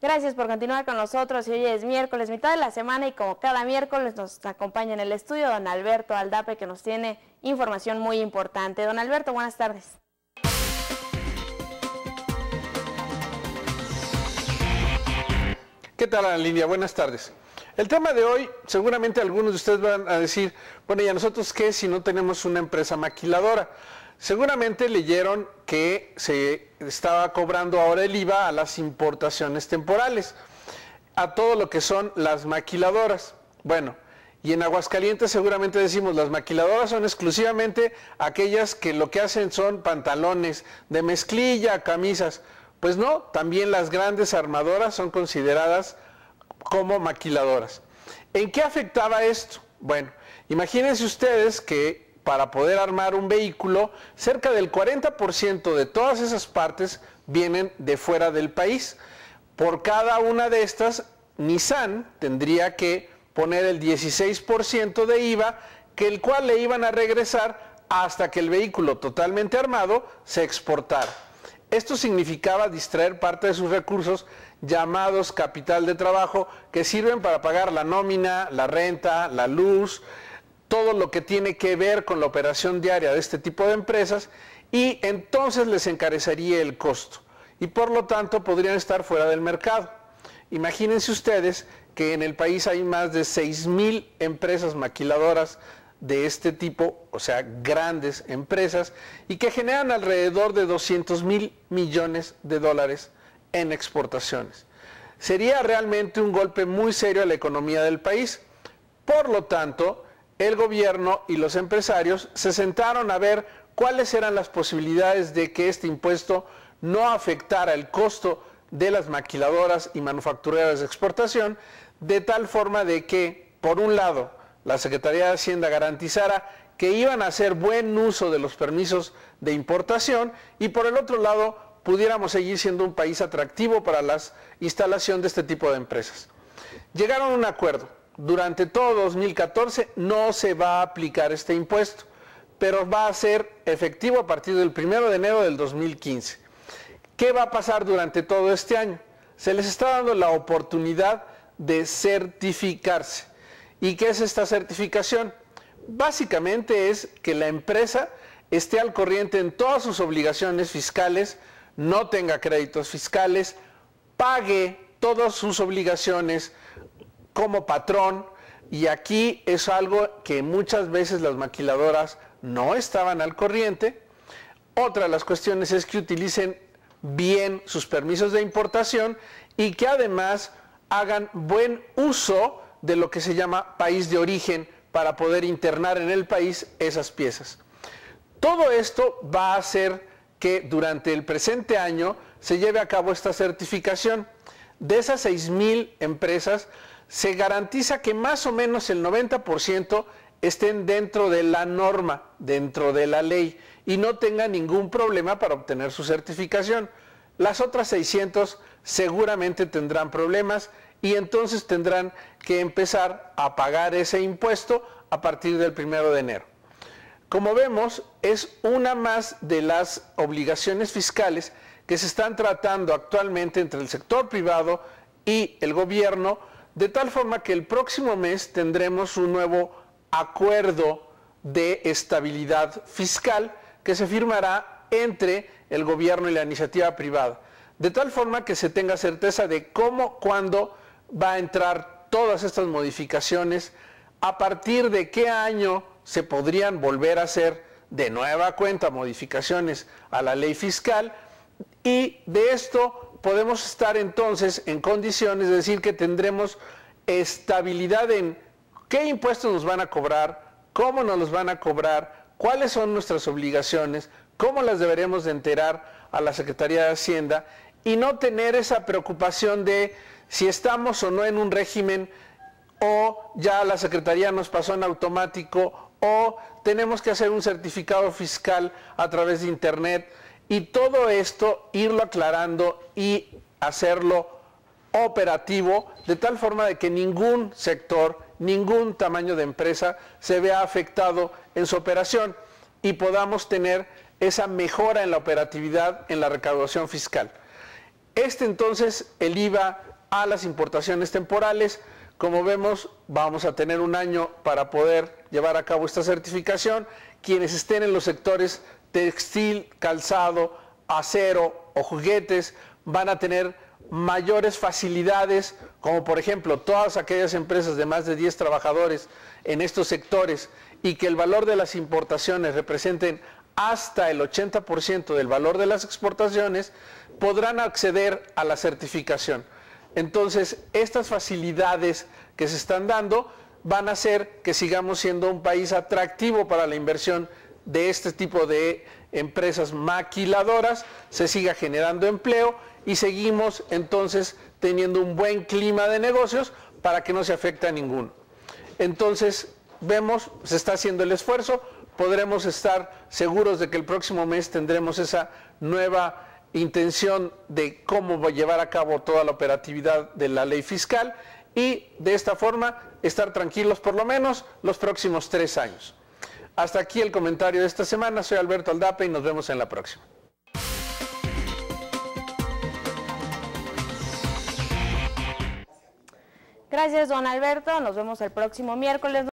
Gracias por continuar con nosotros. Hoy es miércoles, mitad de la semana, y como cada miércoles nos acompaña en el estudio don Alberto Aldape, que nos tiene información muy importante. Don Alberto, buenas tardes. ¿Qué tal, Ana Lidia? Buenas tardes. El tema de hoy, seguramente algunos de ustedes van a decir, bueno, ¿y a nosotros qué si no tenemos una empresa maquiladora? Seguramente leyeron que se estaba cobrando ahora el IVA a las importaciones temporales, a todo lo que son las maquiladoras. Bueno, y en Aguascalientes seguramente decimos, las maquiladoras son exclusivamente aquellas que lo que hacen son pantalones de mezclilla, camisas. Pues no, también las grandes armadoras son consideradas como maquiladoras. ¿En qué afectaba esto? Bueno, imagínense ustedes que para poder armar un vehículo, cerca del 40% de todas esas partes vienen de fuera del país. Por cada una de estas, Nissan tendría que poner el 16% de IVA, que el cual le iban a regresar hasta que el vehículo totalmente armado se exportara. Esto significaba distraer parte de sus recursos llamados capital de trabajo, que sirven para pagar la nómina, la renta, la luz, todo lo que tiene que ver con la operación diaria de este tipo de empresas, y entonces les encarecería el costo y por lo tanto podrían estar fuera del mercado. Imagínense ustedes que en el país hay más de 6,000 empresas maquiladoras de este tipo, o sea, grandes empresas, y que generan alrededor de 200,000 millones de dólares en exportaciones. Sería realmente un golpe muy serio a la economía del país. Por lo tanto, el gobierno y los empresarios se sentaron a ver cuáles eran las posibilidades de que este impuesto no afectara el costo de las maquiladoras y manufactureras de exportación, de tal forma de que, por un lado, la Secretaría de Hacienda garantizara que iban a hacer buen uso de los permisos de importación, y por el otro lado pudiéramos seguir siendo un país atractivo para la instalación de este tipo de empresas. Llegaron a un acuerdo. Durante todo 2014 no se va a aplicar este impuesto, pero va a ser efectivo a partir del 1 de enero del 2015. ¿Qué va a pasar durante todo este año? Se les está dando la oportunidad de certificarse. ¿Y qué es esta certificación? Básicamente es que la empresa esté al corriente en todas sus obligaciones fiscales, no tenga créditos fiscales, pague todas sus obligaciones como patrón, y aquí es algo que muchas veces las maquiladoras no estaban al corriente. Otra de las cuestiones es que utilicen bien sus permisos de importación y que además hagan buen uso de lo que se llama país de origen para poder internar en el país esas piezas. Todo esto va a hacer que durante el presente año se lleve a cabo esta certificación. De esas 6,000 empresas, se garantiza que más o menos el 90% estén dentro de la norma, dentro de la ley, y no tengan ningún problema para obtener su certificación. Las otras 600 seguramente tendrán problemas, y entonces tendrán que empezar a pagar ese impuesto a partir del 1 de enero. Como vemos, es una más de las obligaciones fiscales que se están tratando actualmente entre el sector privado y el gobierno, de tal forma que el próximo mes tendremos un nuevo acuerdo de estabilidad fiscal que se firmará entre el gobierno y la iniciativa privada, de tal forma que se tenga certeza de cómo, cuándo va a entrar todas estas modificaciones, a partir de qué año se podrían volver a hacer de nueva cuenta modificaciones a la ley fiscal, y de esto podemos estar entonces en condiciones de decir que tendremos estabilidad en qué impuestos nos van a cobrar, cómo nos los van a cobrar, cuáles son nuestras obligaciones, cómo las deberemos de enterar a la Secretaría de Hacienda, y no tener esa preocupación de si estamos o no en un régimen, o ya la Secretaría nos pasó en automático, o tenemos que hacer un certificado fiscal a través de internet, y todo esto irlo aclarando y hacerlo operativo, de tal forma de que ningún sector, ningún tamaño de empresa se vea afectado en su operación, y podamos tener esa mejora en la operatividad, en la recaudación fiscal. Entonces, el IVA a las importaciones temporales. Como vemos, vamos a tener un año para poder llevar a cabo esta certificación. Quienes estén en los sectores textil, calzado, acero o juguetes van a tener mayores facilidades, como por ejemplo todas aquellas empresas de más de 10 trabajadores en estos sectores y que el valor de las importaciones representen hasta el 80% del valor de las exportaciones, podrán acceder a la certificación. Entonces, estas facilidades que se están dando van a hacer que sigamos siendo un país atractivo para la inversión de este tipo de empresas maquiladoras, se siga generando empleo y seguimos entonces teniendo un buen clima de negocios para que no se afecte a ninguno. Entonces, vemos, se está haciendo el esfuerzo, podremos estar seguros de que el próximo mes tendremos esa nueva intención de cómo va a llevar a cabo toda la operatividad de la ley fiscal y de esta forma estar tranquilos por lo menos los próximos 3 años. Hasta aquí el comentario de esta semana. Soy Alberto Aldape y nos vemos en la próxima. Gracias, don Alberto. Nos vemos el próximo miércoles.